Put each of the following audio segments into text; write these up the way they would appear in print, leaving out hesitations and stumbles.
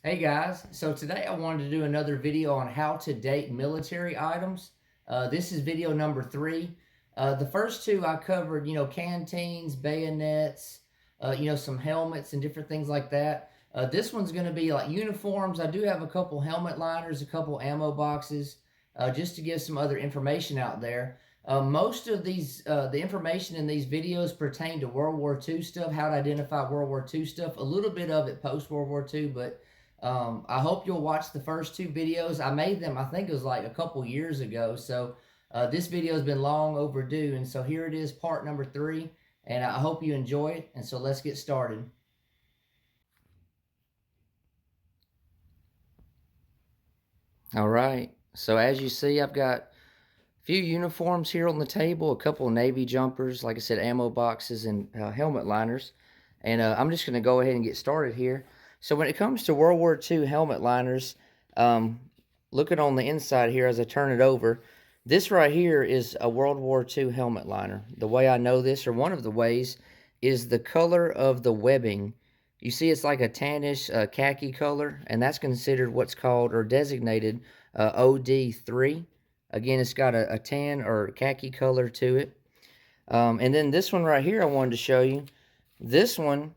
Hey guys, so today I wanted to do another video on how to date military items. This is video number 3. The first two I covered, canteens, bayonets, some helmets and different things like that. This one's going to be like uniforms. I do have a couple helmet liners, a couple ammo boxes, just to give some other information out there. Most of the information in these videos pertain to World War II stuff, how to identify World War II stuff, a little bit of it post World War II, but I hope you'll watch the first two videos. I made them, I think it was like a couple years ago. So this video has been long overdue. And so here it is, part number 3. And I hope you enjoy it. And so let's get started. All right. So as you see, I've got a few uniforms here on the table, a couple of Navy jumpers, like I said, ammo boxes and helmet liners. And I'm just going to go ahead and get started here. So when it comes to World War II helmet liners, looking on the inside here as I turn it over, this right here is a World War II helmet liner. The way I know this, or one of the ways, is the color of the webbing. You see it's like a tannish khaki color, and that's considered what's called or designated OD3. Again, it's got a tan or khaki color to it. And then this one right here I wanted to show you. This one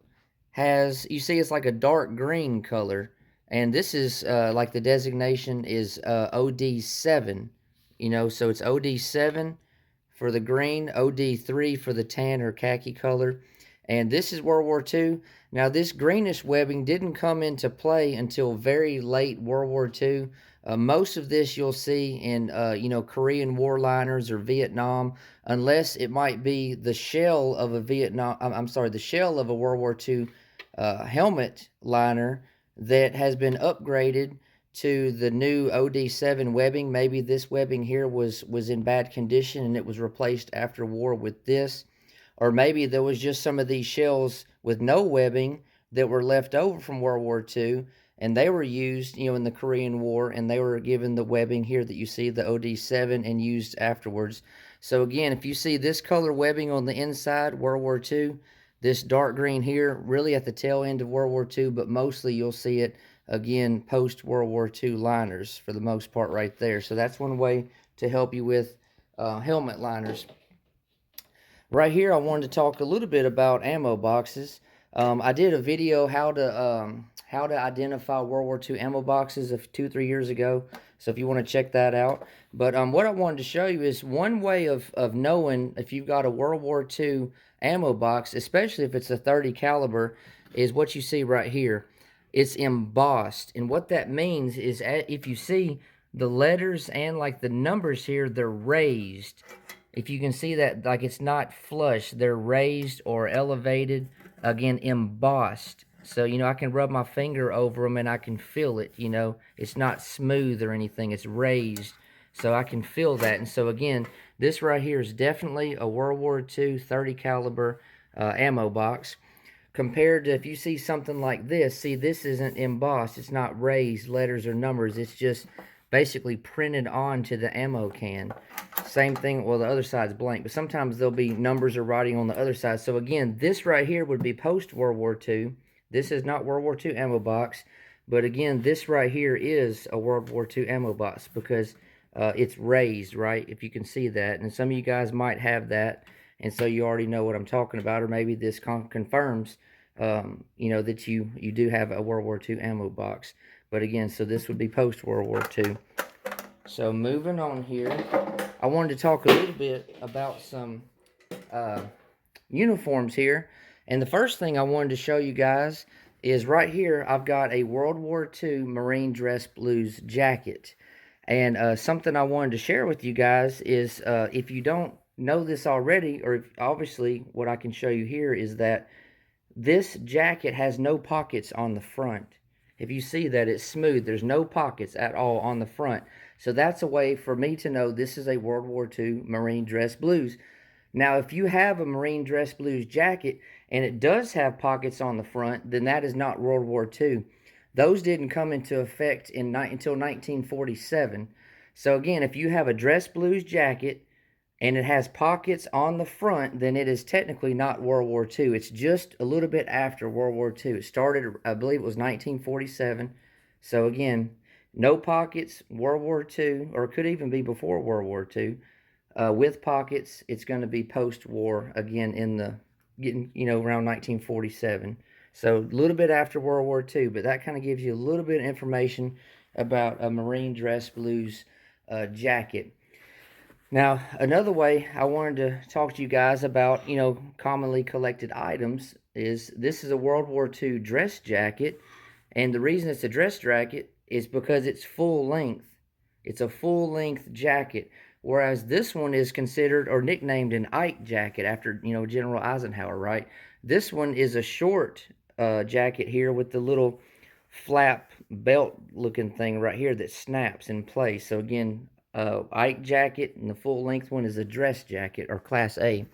has, you see it's like a dark green color. And this is like the designation is OD7. So it's OD7 for the green, OD3 for the tan or khaki color. And this is World War II. Now, this greenish webbing didn't come into play until very late World War II. Most of this you'll see in, Korean War liners or Vietnam, unless it might be the shell of a the shell of a World War II helmet liner that has been upgraded to the new OD7 webbing. Maybe this webbing here was in bad condition and it was replaced after war with this. Or maybe there was just some of these shells with no webbing that were left over from World War II, and they were used, in the Korean War, and they were given the webbing here that you see, the OD7, and used afterwards. So again, if you see this color webbing on the inside, World War II, this dark green here, really at the tail end of World War II, but mostly you'll see it, again, post-World War II liners for the most part right there. So that's one way to help you with helmet liners. Right here, I wanted to talk a little bit about ammo boxes. I did a video how to identify World War II ammo boxes of 2-3 years ago. So if you want to check that out. But what I wanted to show you is one way of knowing if you've got a World War II ammo box, especially if it's a 30 caliber, is what you see right here. It's embossed, and what that means is if you see the letters and like the numbers here, they're raised. If you can see that, like it's not flush, they're raised or elevated, again, embossed. So, I can rub my finger over them and I can feel it, It's not smooth or anything, it's raised. So I can feel that. And so again, this right here is definitely a World War II 30 caliber ammo box. Compared to if you see something like this, see this isn't embossed, it's not raised letters or numbers, it's just basically printed onto the ammo can. Same thing, well, the other side's blank, but sometimes there'll be numbers or writing on the other side. So again, this right here would be post-World War II. This is not World War II ammo box, but again, this right here is a World War II ammo box because it's raised, right? If you can see that, and some of you guys might have that, and so you already know what I'm talking about, or maybe this confirms, that you do have a World War II ammo box. But again, so this would be post-World War II. So moving on here, I wanted to talk a little bit about some uniforms here. And the first thing I wanted to show you guys is right here, I've got a World War II Marine Dress Blues jacket. And something I wanted to share with you guys is if you don't know this already, or obviously what I can show you here is that this jacket has no pockets on the front. If you see that, it's smooth. There's no pockets at all on the front. So that's a way for me to know this is a World War II Marine Dress Blues. Now, if you have a Marine Dress Blues jacket and it does have pockets on the front, then that is not World War II. Those didn't come into effect until 1947. So again, if you have a Dress Blues jacket and it has pockets on the front, then it is technically not World War II. It's just a little bit after World War II. It started, I believe it was 1947, So again, no pockets, World War II, or it could even be before World War II. With pockets, it's going to be post-war again in the getting around 1947. So a little bit after World War II, but that kind of gives you a little bit of information about a Marine dress blues jacket. Now, another way I wanted to talk to you guys about, commonly collected items is this is a World War II dress jacket, and the reason it's a dress jacket is because it's full length. It's a full length jacket, whereas this one is considered or nicknamed an Ike jacket after, General Eisenhower, right? This one is a short jacket here with the little flap belt looking thing right here that snaps in place. So again, Ike jacket, and the full length one is a dress jacket or Class A.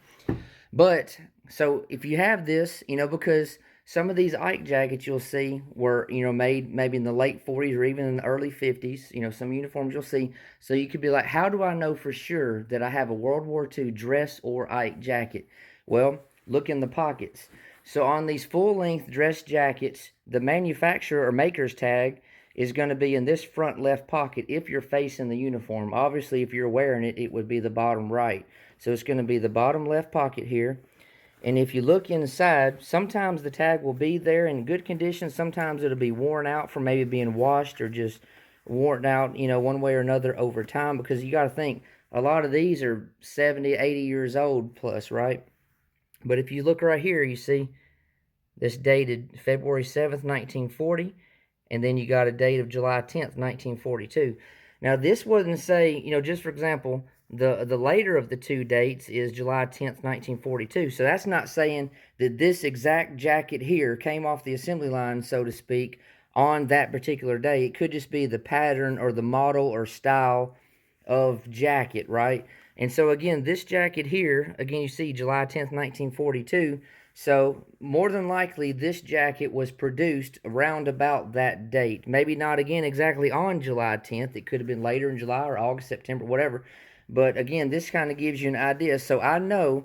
But so if you have this, because some of these Ike jackets you'll see were, made maybe in the late 40s or even in the early 50s, some uniforms you'll see. So you could be like, how do I know for sure that I have a World War II dress or Ike jacket? Well, look in the pockets. So on these full-length dress jackets, the manufacturer or maker's tag is going to be in this front left pocket if you're facing the uniform. Obviously, if you're wearing it, it would be the bottom right. So it's going to be the bottom left pocket here. And if you look inside, sometimes the tag will be there in good condition. Sometimes it'll be worn out from maybe being washed or just worn out, one way or another over time. Because you got to think, a lot of these are 70, 80 years old plus, right? But if you look right here, you see this dated February 7th, 1940. And then you got a date of July 10th, 1942. Now, this wouldn't say, just for example, the later of the two dates is July 10th, 1942. So that's not saying that this exact jacket here came off the assembly line, so to speak, on that particular day. It could just be the pattern or the model or style of jacket, right? And so again, this jacket here, again, you see July 10th, 1942. So more than likely, this jacket was produced around about that date. Maybe not again exactly on July 10th. It could have been later in July or August, September, whatever. But again, this kind of gives you an idea. So I know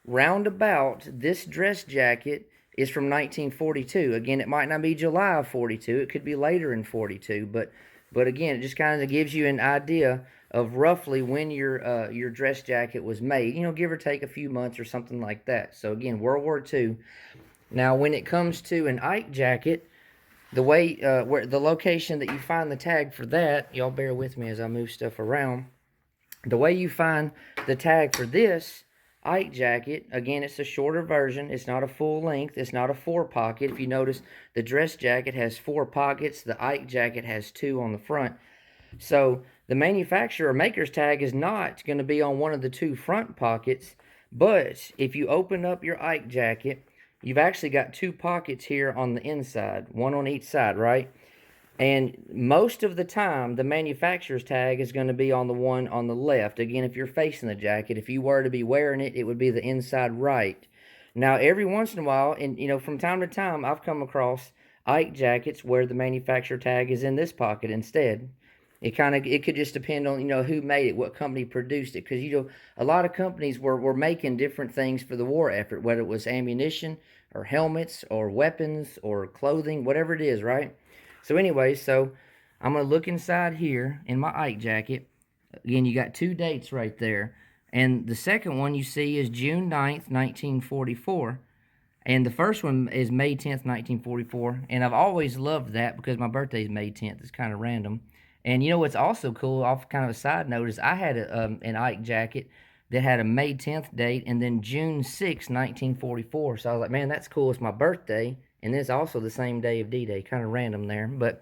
roundabout this dress jacket is from 1942. Again, it might not be July of 42. It could be later in 42. But again, it just kind of gives you an idea of roughly when your dress jacket was made, give or take a few months or something like that. So again, World War II. Now, when it comes to an Ike jacket, the way where the location that you find the tag for that, y'all bear with me as I move stuff around. The way you find the tag for this Ike jacket, again, it's a shorter version. It's not a full length. It's not a 4-pocket. If you notice, the dress jacket has 4 pockets. The Ike jacket has 2 on the front. So the manufacturer or maker's tag is not going to be on one of the 2 front pockets. But if you open up your Ike jacket, you've actually got 2 pockets here on the inside, one on each side, right? And most of the time, the manufacturer's tag is going to be on the one on the left. Again, if you're facing the jacket, if you were to be wearing it, it would be the inside right. Now, every once in a while, and from time to time, I've come across Ike jackets where the manufacturer tag is in this pocket instead. It could just depend on who made it, what company produced it, because a lot of companies were making different things for the war effort, whether it was ammunition or helmets or weapons or clothing, whatever it is, right? So anyway, so I'm going to look inside here in my Ike jacket. Again, you got 2 dates right there. And the second one you see is June 9th, 1944. And the first one is May 10th, 1944. And I've always loved that because my birthday is May 10th. It's kind of random. And what's also cool, off kind of a side note, is I had an Ike jacket that had a May 10th date and then June 6th, 1944. So I was like, man, that's cool. It's my birthday. And it's also the same day of D-Day. Kind of random there. But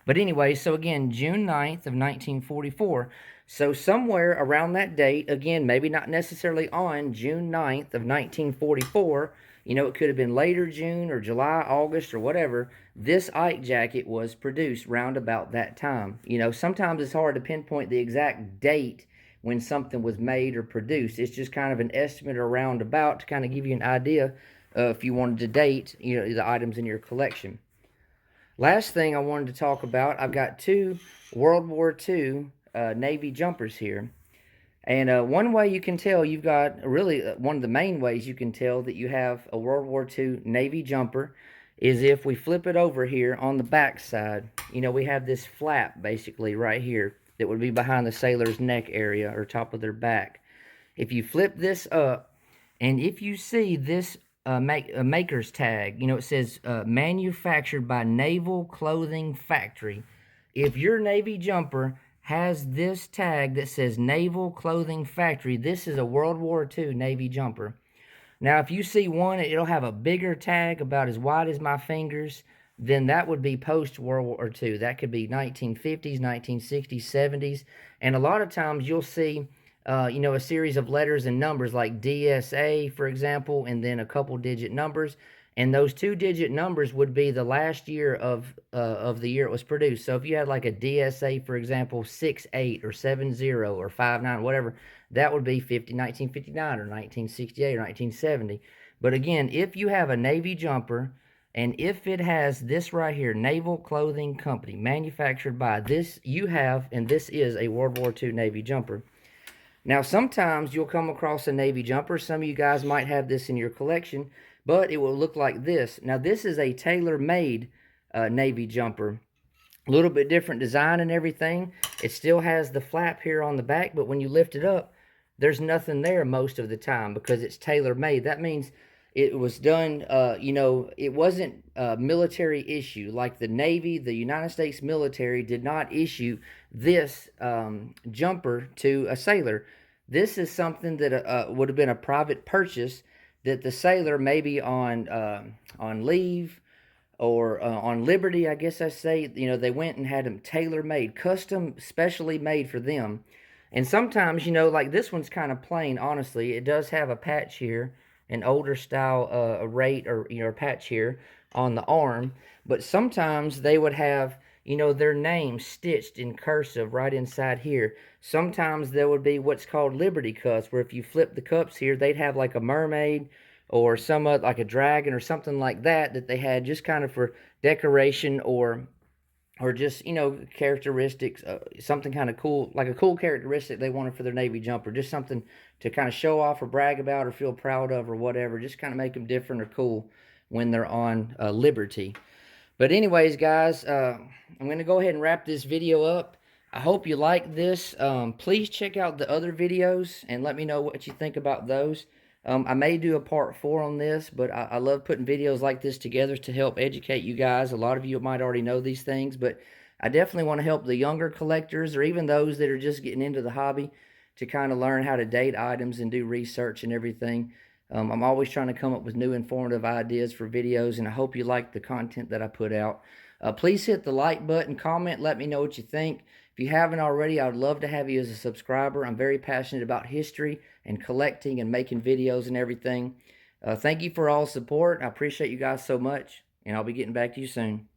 anyway, so again, June 9th of 1944. So somewhere around that date, again, maybe not necessarily on June 9th of 1944, it could have been later June or July, August, or whatever, this Ike jacket was produced round about that time. Sometimes it's hard to pinpoint the exact date when something was made or produced. It's just kind of an estimate or roundabout to kind of give you an idea if you wanted to date, the items in your collection. Last thing I wanted to talk about, I've got 2 World War II Navy jumpers here. And one way you can tell, you've got really one of the main ways you can tell that you have a World War II Navy jumper is if we flip it over here on the back side, you know, we have this flap basically right here that would be behind the sailor's neck area or top of their back. If you flip this up, and if you see this maker's tag, you know, it says manufactured by Naval Clothing Factory. If your Navy jumper has this tag that says Naval Clothing Factory, this is a World War II Navy jumper. Now, if you see one, it'll have a bigger tag about as wide as my fingers, then that would be post-World War II. That could be 1950s, 1960s, 70s. And a lot of times you'll see, you know, a series of letters and numbers like DSA, for example, and then a couple digit numbers. And those 2-digit numbers would be the last year of the year it was produced. So if you had like a DSA, for example, 68 or 70 or 59, whatever, that would be 1959 or 1968 or 1970. But again, if you have a Navy jumper, and if it has this right here, Naval Clothing Company, manufactured by this, you have, and this is a World War II Navy jumper. Now, sometimes you'll come across a Navy jumper. Some of you guys might have this in your collection, but it will look like this. Now, this is a tailor-made Navy jumper. A little bit different design and everything. It still has the flap here on the back, but when you lift it up, there's nothing there most of the time because it's tailor-made. That means it was done, you know, it wasn't a military issue. Like the Navy, the United States military did not issue this jumper to a sailor. This is something that would have been a private purchase that the sailor, maybe on leave or on liberty, I guess I say, you know, they went and had them tailor-made, custom, specially made for them. And sometimes, you know, like this one's kind of plain, honestly. It does have a patch here, an older style rate or, you know, patch here on the arm. But sometimes they would have, you know, their name stitched in cursive right inside here. Sometimes there would be what's called Liberty cups, where if you flip the cups here, they'd have like a mermaid or some like a dragon or something like that that they had just kind of for decoration or just, you know, characteristics, something kind of cool, like a cool characteristic they wanted for their Navy jumper, just something to kind of show off or brag about or feel proud of or whatever, just kind of make them different or cool when they're on liberty. But anyways, guys, I'm going to go ahead and wrap this video up. I hope you like this. Please check out the other videos and let me know what you think about those. I may do a part 4 on this, but I love putting videos like this together to help educate you guys. A lot of you might already know these things, but I definitely want to help the younger collectors or even those that are just getting into the hobby to kind of learn how to date items and do research and everything. I'm always trying to come up with new informative ideas for videos, and I hope you like the content that I put out. Please hit the like button, comment, let me know what you think. If you haven't already, I would love to have you as a subscriber. I'm very passionate about history and collecting and making videos and everything. Thank you for all support. I appreciate you guys so much, and I'll be getting back to you soon.